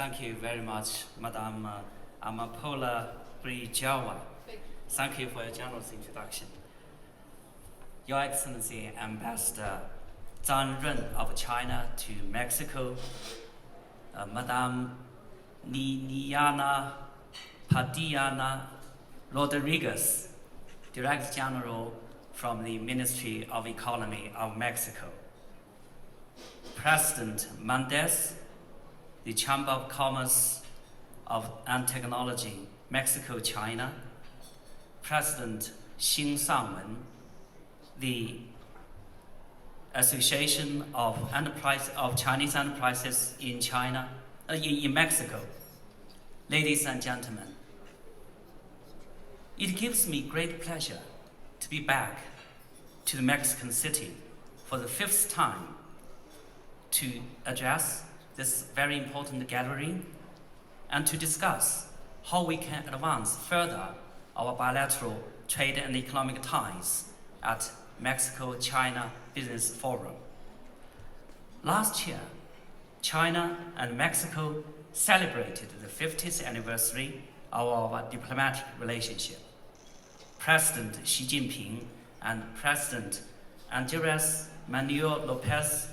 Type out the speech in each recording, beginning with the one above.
Thank you very much, Madam Amapola Brijawa. Thank you for your generous introduction. Your Excellency, Ambassador Zhang Ren of China to Mexico, Madam Liliana Padilla Rodriguez, Director General from the Ministry of Economy of Mexico, President Mendez, the Chamber of Commerce and Technology, Mexico-China, President Shouwen10, the Association of Chinese Enterprises in China, in Mexico. Ladies and gentlemen, it gives me great pleasure to be back to the Mexican city for the 5th time to address this very important gathering and to discuss how we can advance further our bilateral trade and economic ties at Mexico-China Business Forum. Last year, China and Mexico celebrated the 50th anniversary of our diplomatic relationship. President Xi Jinping and President Andrés Manuel López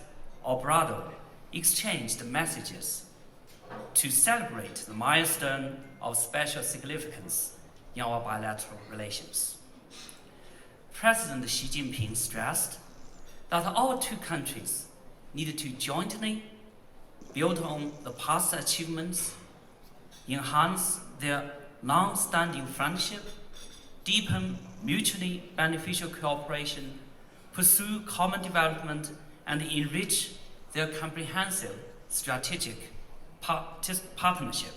Obrador exchanged messages to celebrate the milestone of special significance in our bilateral relations. President Xi Jinping stressed that our two countries needed to jointly build on the past achievements, enhance their long-standing friendship, deepen mutually beneficial cooperation, pursue common development, and enrich their comprehensive strategic partnership.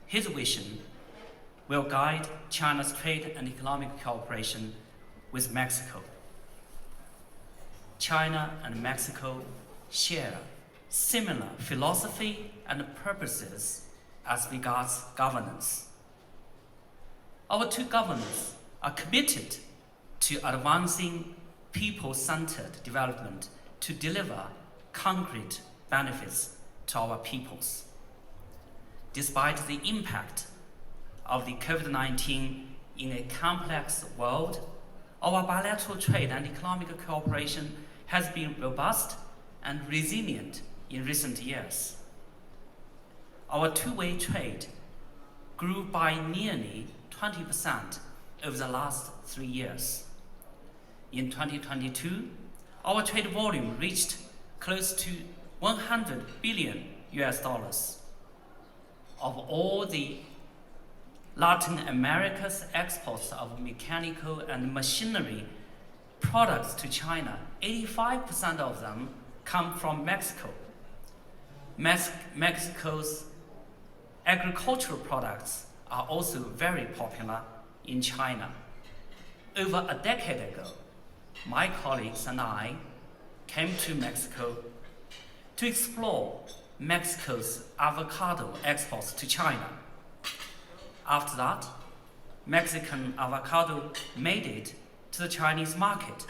His vision will guide China's trade and economic cooperation with Mexico. China and Mexico share similar philosophy and purposes as regards governance. Our two governments are committed to advancing people-centered development to deliver concrete benefits to our peoples. Despite the impact of the COVID-19 in a complex world, our bilateral trade and economic cooperation has been robust and resilient in recent years. Our two-way trade grew by nearly 20% over the last 3 years. In 2022, our trade volume reached close to $100 billion. Of all the Latin America's exports of mechanical and machinery products to China, 85% of them come from Mexico. Mexico's agricultural products are also very popular in China. Over a decade ago, my colleagues and I came to Mexico to explore Mexico's avocado exports to China. After that, Mexican avocado made it to the Chinese market.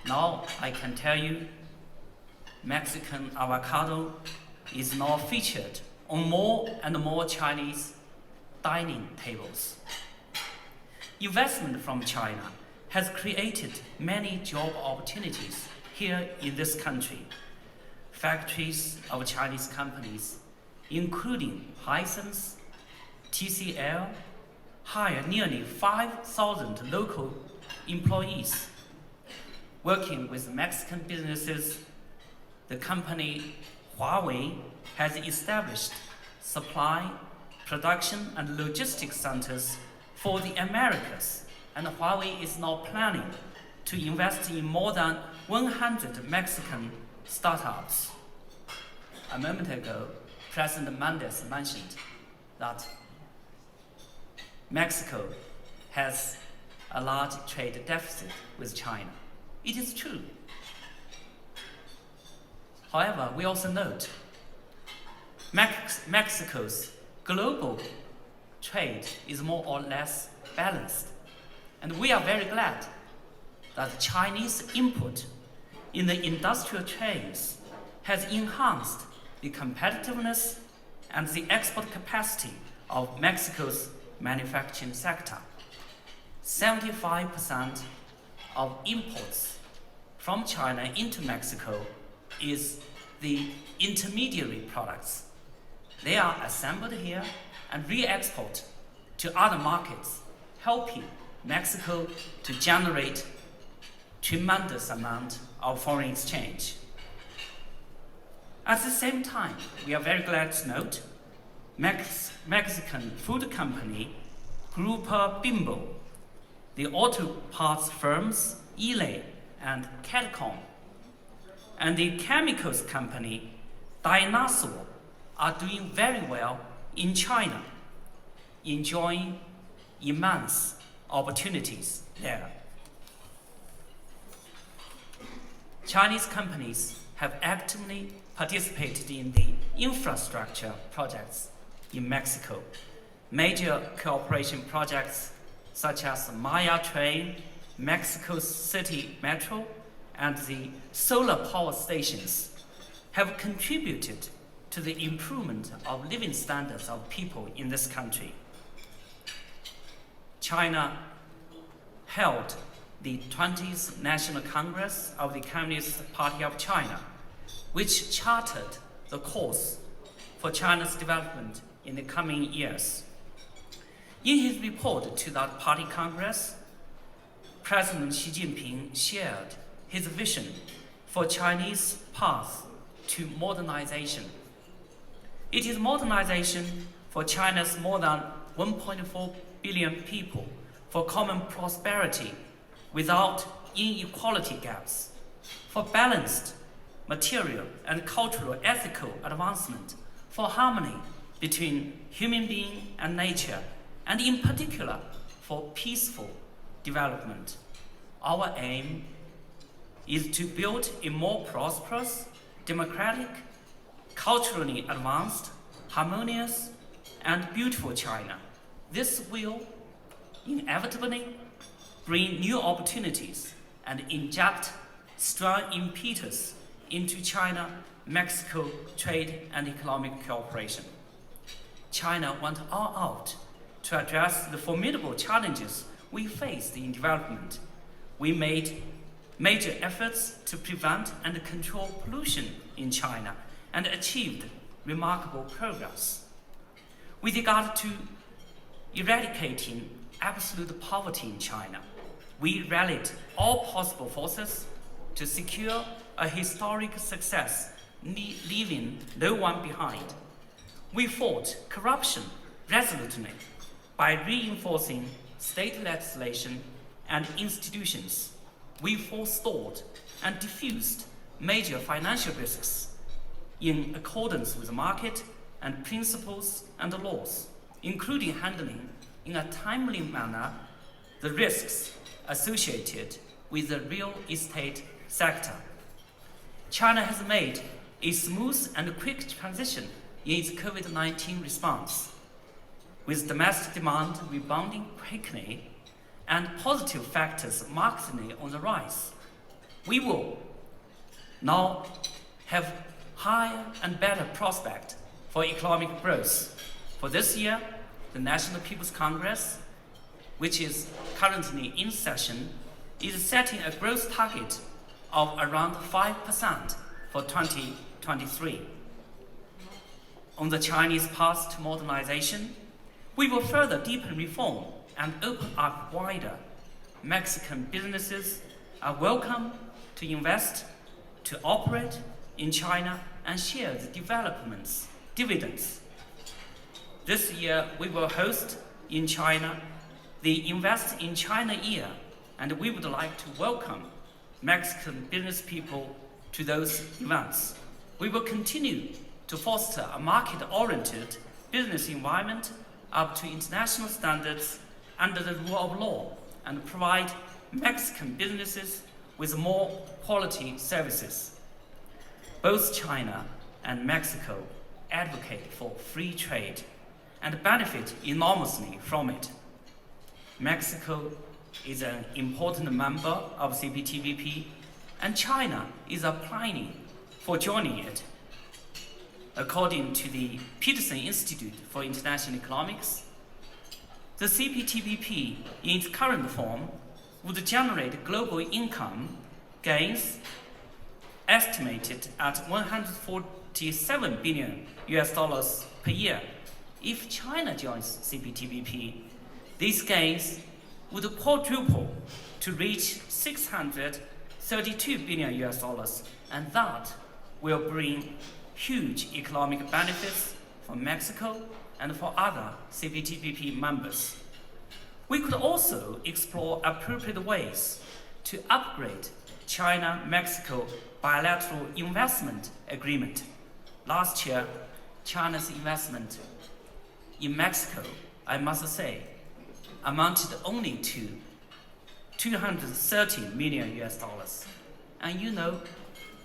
Now I can tell you, Mexican avocado is now featured on more and more Chinese dining tables. Investment from China has created many job opportunities here in this country. Factories of Chinese companies, including Hisense, TCL, hire nearly 5,000 local employees. Working with Mexican businesses, the company Huawei has established supply, production, and logistics centers for the Americas, and Huawei is now planning to invest in more than 100 Mexican startups. A moment ago, President Mendez mentioned that Mexico has a large trade deficit with China. It is true. However, we also note Mexico's global trade is more or less balanced, and we are very glad that Chinese input in the industrial chains has enhanced the competitiveness and the export capacity of Mexico's manufacturing sector. 75% of imports from China into Mexico is the intermediary products. They are assembled here and re-export to other markets, helping Mexico to generate tremendous amount of foreign exchange. At the same time, we are very glad to note Mexican food company Grupo Bimbo, the auto parts firms Ile and Catcom, and the chemicals company Dinosaur are doing very well in China, enjoying immense opportunities there. Chinese companies have actively participated in the infrastructure projects in Mexico. Major cooperation projects such as Maya Train, Mexico City Metro, and the solar power stations have contributed to the improvement of living standards of people in this country. China held the 20th National Congress of the Communist Party of China, which charted the course for China's development in the coming years. In his report to that party Congress, President Xi Jinping shared his vision for Chinese path to modernization. It is modernization for China's more than 1.4 billion people for common prosperity without inequality gaps, for balanced material and cultural ethical advancement, for harmony between human being and nature, and in particular for peaceful development. Our aim is to build a more prosperous, democratic, culturally advanced, harmonious, and beautiful China. This will inevitably bring new opportunities and inject strong impetus into China-Mexico trade and economic cooperation. China went all out to address the formidable challenges we faced in development. We made major efforts to prevent and control pollution in China and achieved remarkable progress. With regard to eradicating absolute poverty in China, we rallied all possible forces to secure a historic success, leaving no one behind. We fought corruption resolutely by reinforcing state legislation and institutions. We forestalled and diffused major financial risks in accordance with the market and principles and laws, including handling in a timely manner the risks associated with the real estate sector. China has made a smooth and quick transition in its COVID-19 response, with domestic demand rebounding quickly and positive factors markedly on the rise. We will now have higher and better prospect for economic growth. For this year, the National People's Congress, which is currently in session, is setting a growth target of around 5% for 2023. On the Chinese path to modernization, we will further deepen reform and open up wider. Mexican businesses are welcome to invest, to operate in China and share the development's dividends. This year, we will host in China the Invest in China Year, and we would like to welcome Mexican business people to those events. We will continue to foster a market-oriented business environment up to international standards under the rule of law and provide Mexican businesses with more quality services. Both China and Mexico advocate for free trade and benefit enormously from it. Mexico is an important member of CPTPP, and China is applying for joining it. according to the Peterson Institute for International Economics, the CPTPP in its current form would generate global income gains estimated at $147 billion per year. If China joins CPTPP, these gains would quadruple to reach $632 billion, and that will bring huge economic benefits for Mexico and for other CPTPP members. We could also explore appropriate ways to upgrade China-Mexico bilateral investment agreement. Last year, China's investment in Mexico, I must say, amounted only to $230 million. And you know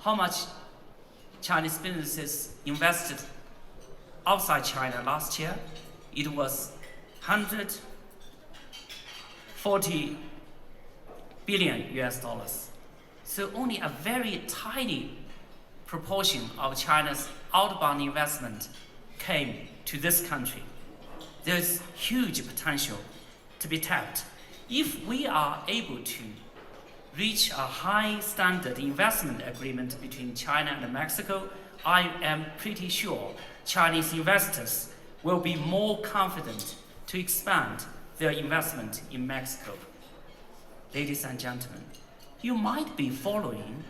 how much Chinese businesses invested outside China last year? It was $140 billion. So only a very tiny proportion of China's outbound investment came to this country. There's huge potential to be tapped. If we are able to reach a high standard investment agreement between China and Mexico, I am pretty sure Chinese investors will be more confident to expand their investment in Mexico. Ladies and gentlemen, you might be following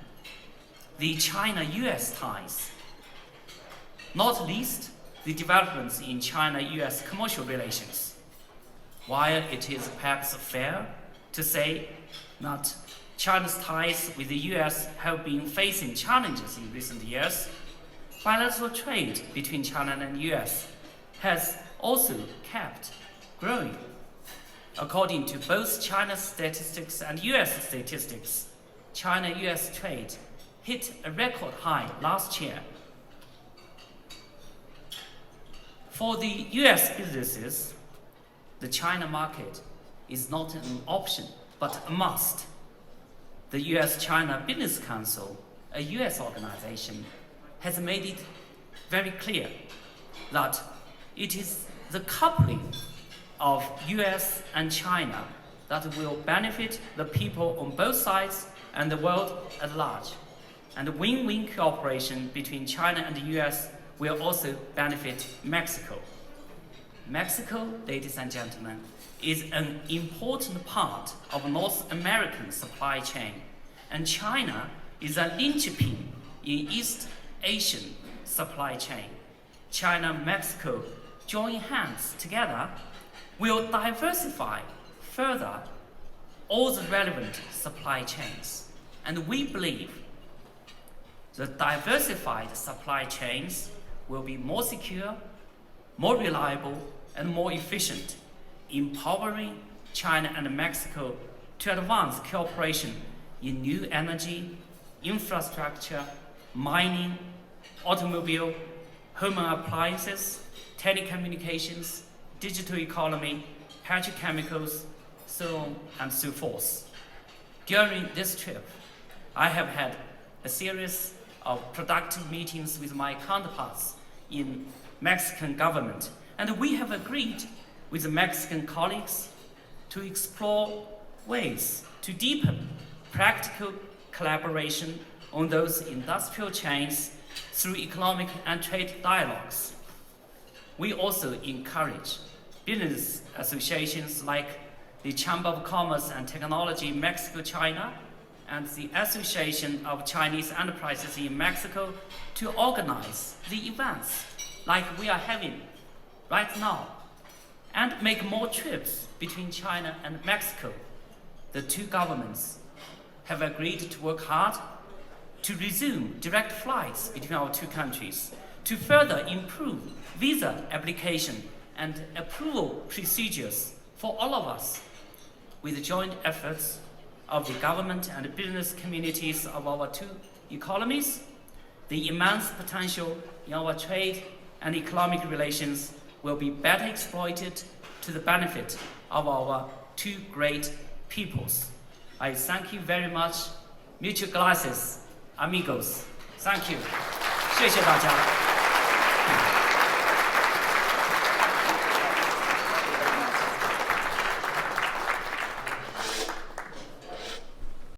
the China-US ties, not least the developments in China-US commercial relations. While it is perhaps fair to say that China's ties with the US have been facing challenges in recent years, bilateral trade between China and the US has also kept growing. According to both China's statistics and US statistics, China-US trade hit a record high last year. For the US businesses, the China market is not an option, but a must. The US-China Business Council, a US organization, has made it very clear that it is the coupling of US and China that will benefit the people on both sides and the world at large. And the win-win cooperation between China and the US will also benefit Mexico. Mexico, ladies and gentlemen, is an important part of North American supply chain, and China is a linchpin in East Asian supply chain. China-Mexico join hands together will diversify further all the relevant supply chains, and we believe the diversified supply chains will be more secure, more reliable, and more efficient, empowering China and Mexico to advance cooperation in new energy, infrastructure, mining, automobile, home appliances, telecommunications, digital economy, petrochemicals, so on and so forth. During this trip, I have had a series of productive meetings with my counterparts in Mexican government, and we have agreed with the Mexican colleagues to explore ways to deepen practical collaboration on those industrial chains through economic and trade dialogues. We also encourage business associations like the Chamber of Commerce and Technology Mexico-China and the Association of Chinese Enterprises in Mexico to organize the events like we are having right now and make more trips between China and Mexico. The two governments have agreed to work hard to resume direct flights between our two countries, to further improve visa application and approval procedures for all of us. With the joint efforts of the government and business communities of our two economies, the immense potential in our trade and economic relations will be better exploited to the benefit of our two great peoples. I thank you very much. Muchas gracias, amigos. Thank you. 谢谢大家。